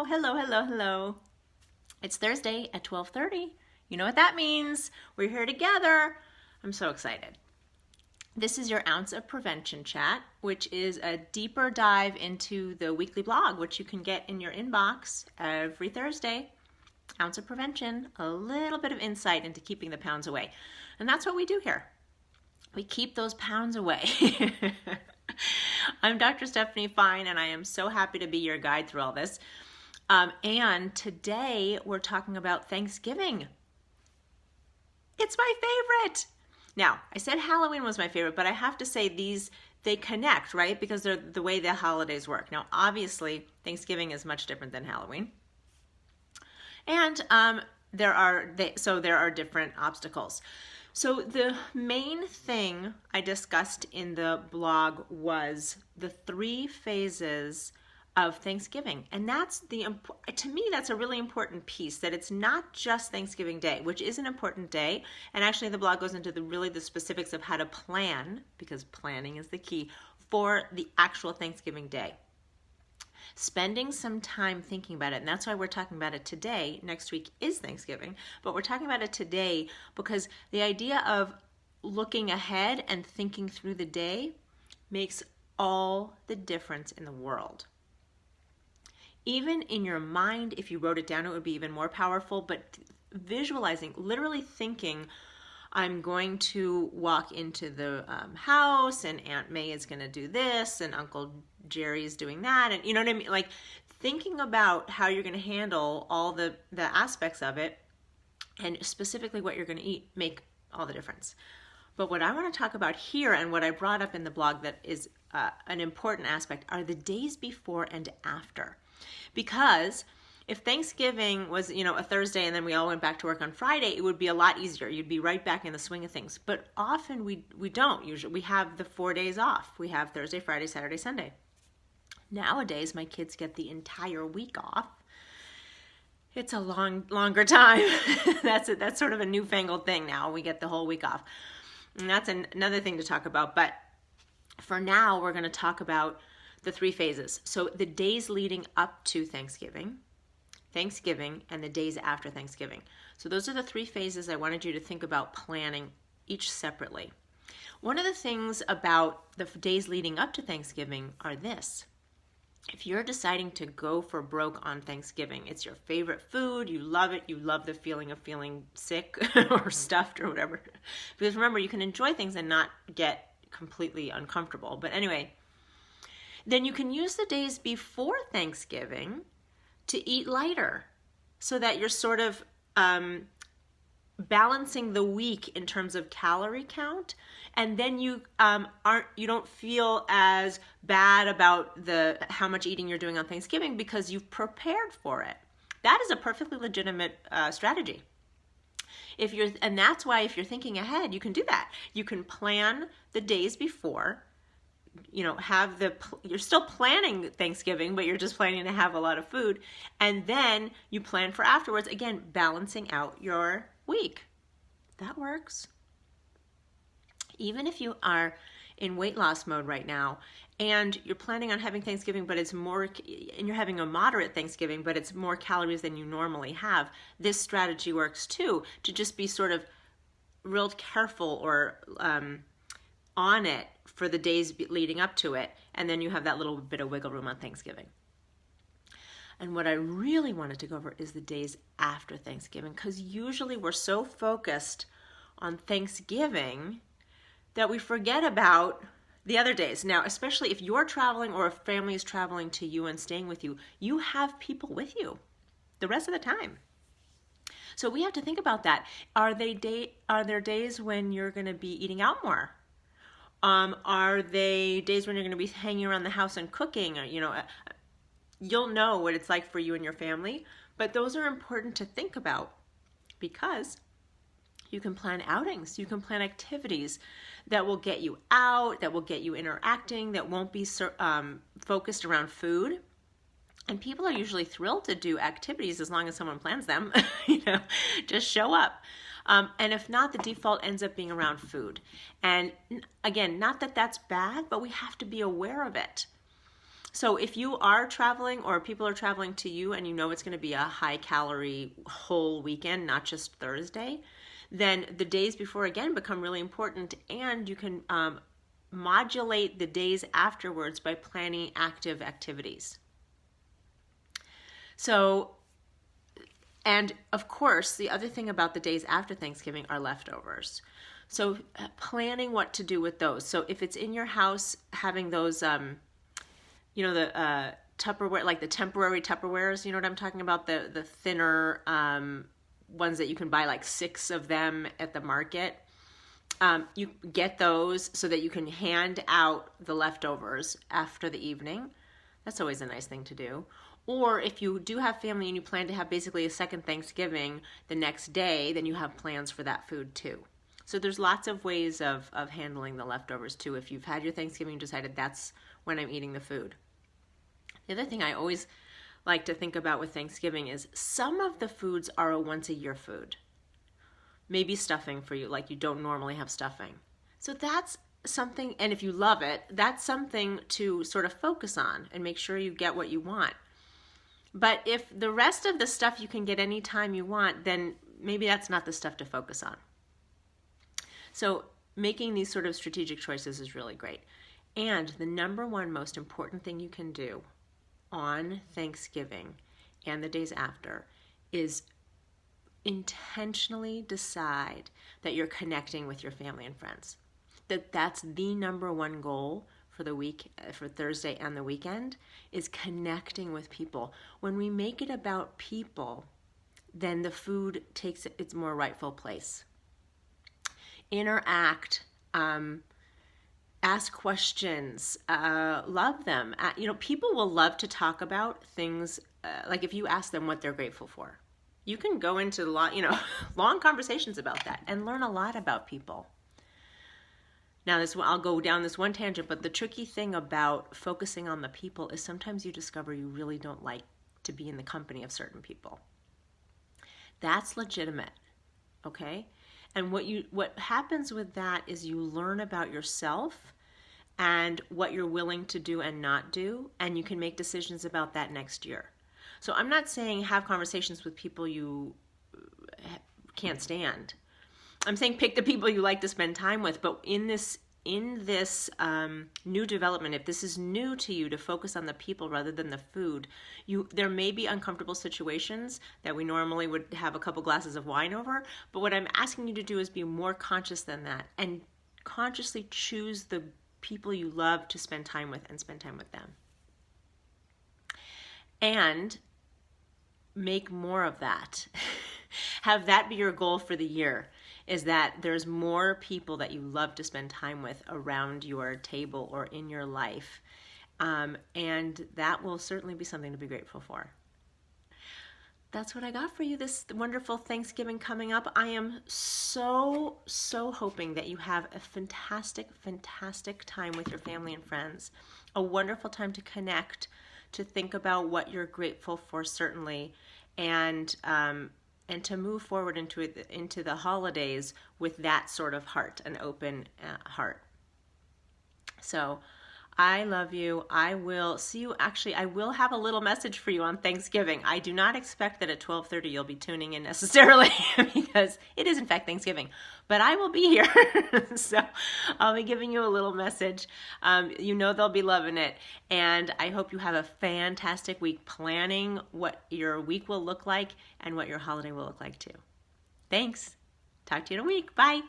Hello. It's Thursday at 12:30. You know what that means. We're here together. I'm so excited. This is your Ounce of Prevention chat, which is a deeper dive into the weekly blog, which you can get in your inbox every Thursday. Ounce of Prevention, a little bit of insight into keeping the pounds away. And that's what we do here. We keep those pounds away. I'm Dr. Stephanie Fine, and I am so happy to be your guide through all this. And today we're talking about Thanksgiving. It's my favorite. Now, I said Halloween was my favorite, but I have to say they connect, right? Because they're the way the holidays work. Now, obviously, Thanksgiving is much different than Halloween. And there are different obstacles. So the main thing I discussed in the blog was the 3 phases of Thanksgiving. And to me, that's a really important piece, that it's not just Thanksgiving Day, which is an important day. And actually the blog goes into the specifics of how to plan, because planning is the key, for the actual Thanksgiving Day. Spending some time thinking about it, and that's why we're talking about it today. Next week is Thanksgiving, but we're talking about it today because the idea of looking ahead and thinking through the day makes all the difference in the world. Even in your mind, if you wrote it down, it would be even more powerful, but visualizing, literally thinking, I'm going to walk into the house and Aunt May is going to do this and Uncle Jerry is doing that. And you know what I mean? Like thinking about how you're going to handle all the aspects of it and specifically what you're going to eat make all the difference. But what I want to talk about here and what I brought up in the blog that is an important aspect are the days before and after. Because if Thanksgiving was, a Thursday and then we all went back to work on Friday, it would be a lot easier. You'd be right back in the swing of things. But often we don't. Usually we have the 4 days off. We have Thursday, Friday, Saturday, Sunday. Nowadays, my kids get the entire week off. It's a longer time. That's sort of a newfangled thing now. We get the whole week off. And that's another thing to talk about. But for now, we're going to talk about the 3 phases. So the days leading up to Thanksgiving, and the days after Thanksgiving. So those are the 3 phases I wanted you to think about planning each separately. One of the things about the days leading up to Thanksgiving are this. If you're deciding to go for broke on Thanksgiving, it's your favorite food, you love it, you love the feeling of feeling sick or stuffed or whatever. Because remember, you can enjoy things and not get completely uncomfortable. But anyway, then you can use the days before Thanksgiving to eat lighter so that you're sort of balancing the week in terms of calorie count, and then you don't feel as bad about how much eating you're doing on Thanksgiving because you've prepared for it. That is a perfectly legitimate strategy. And that's why if you're thinking ahead, you can do that. You can plan the days before. You're still planning Thanksgiving, but you're just planning to have a lot of food. And then you plan for afterwards, again, balancing out your week. That works. Even if you are in weight loss mode right now and you're planning on having Thanksgiving, and you're having a moderate Thanksgiving, but it's more calories than you normally have, this strategy works too, to just be sort of real careful or on it for the days leading up to it, and then you have that little bit of wiggle room on Thanksgiving. And what I really wanted to go over is the days after Thanksgiving, because usually we're so focused on Thanksgiving that we forget about the other days. Now, especially if you're traveling or if family is traveling to you and staying with you, you have people with you the rest of the time. So we have to think about that. Are there days when you're going to be eating out more? Are they days when you're going to be hanging around the house and cooking? Or, you'll know what it's like for you and your family, but those are important to think about because you can plan outings, you can plan activities that will get you out, that will get you interacting, that won't be focused around food. And people are usually thrilled to do activities as long as someone plans them, just show up. And if not, the default ends up being around food. And again, not that that's bad, but we have to be aware of it. So if you are traveling or people are traveling to you and you know it's going to be a high calorie whole weekend, not just Thursday, then the days before again become really important, and you can modulate the days afterwards by planning active activities. So, and of course, the other thing about the days after Thanksgiving are leftovers. So planning what to do with those. So if it's in your house, having those, the Tupperware, like the temporary Tupperwares, you know what I'm talking about? The thinner ones that you can buy like 6 of them at the market. You get those so that you can hand out the leftovers after the evening. That's always a nice thing to do. Or if you do have family and you plan to have basically a second Thanksgiving the next day, then you have plans for that food too. So there's lots of ways of handling the leftovers too. If you've had your Thanksgiving and decided that's when I'm eating the food. The other thing I always like to think about with Thanksgiving is some of the foods are a once a year food. Maybe stuffing for you, like you don't normally have stuffing. So that's something, and if you love it, that's something to sort of focus on and make sure you get what you want. But if the rest of the stuff you can get anytime you want, then maybe that's not the stuff to focus on. So making these sort of strategic choices is really great. And the number one most important thing you can do on Thanksgiving and the days after is intentionally decide that you're connecting with your family and friends. That's the number one goal for the week, for Thursday and the weekend, is connecting with people. When we make it about people, then the food takes its more rightful place. Interact, ask questions, love them. People will love to talk about things, like if you ask them what they're grateful for. You can go into long conversations about that and learn a lot about people. Now, I'll go down this one tangent, but the tricky thing about focusing on the people is sometimes you discover you really don't like to be in the company of certain people. That's legitimate, okay? And what happens with that is you learn about yourself and what you're willing to do and not do, and you can make decisions about that next year. So I'm not saying have conversations with people you can't stand. I'm saying pick the people you like to spend time with, but in this new development, if this is new to you to focus on the people rather than the food, there may be uncomfortable situations that we normally would have a couple glasses of wine over, but what I'm asking you to do is be more conscious than that and consciously choose the people you love to spend time with and spend time with them. And make more of that. Have that be your goal for the year, is that there's more people that you love to spend time with around your table or in your life. And that will certainly be something to be grateful for. That's what I got for you this wonderful Thanksgiving coming up. I am so hoping that you have a fantastic, fantastic time with your family and friends. A wonderful time to connect, to think about what you're grateful for, certainly, and to move forward into the holidays with that sort of heart, an open heart. So I love you. I will see you. Actually, I will have a little message for you on Thanksgiving. I do not expect that at 12:30 you'll be tuning in necessarily because it is in fact Thanksgiving, but I will be here. So I'll be giving you a little message. They'll be loving it. And I hope you have a fantastic week planning what your week will look like and what your holiday will look like too. Thanks. Talk to you in a week. Bye.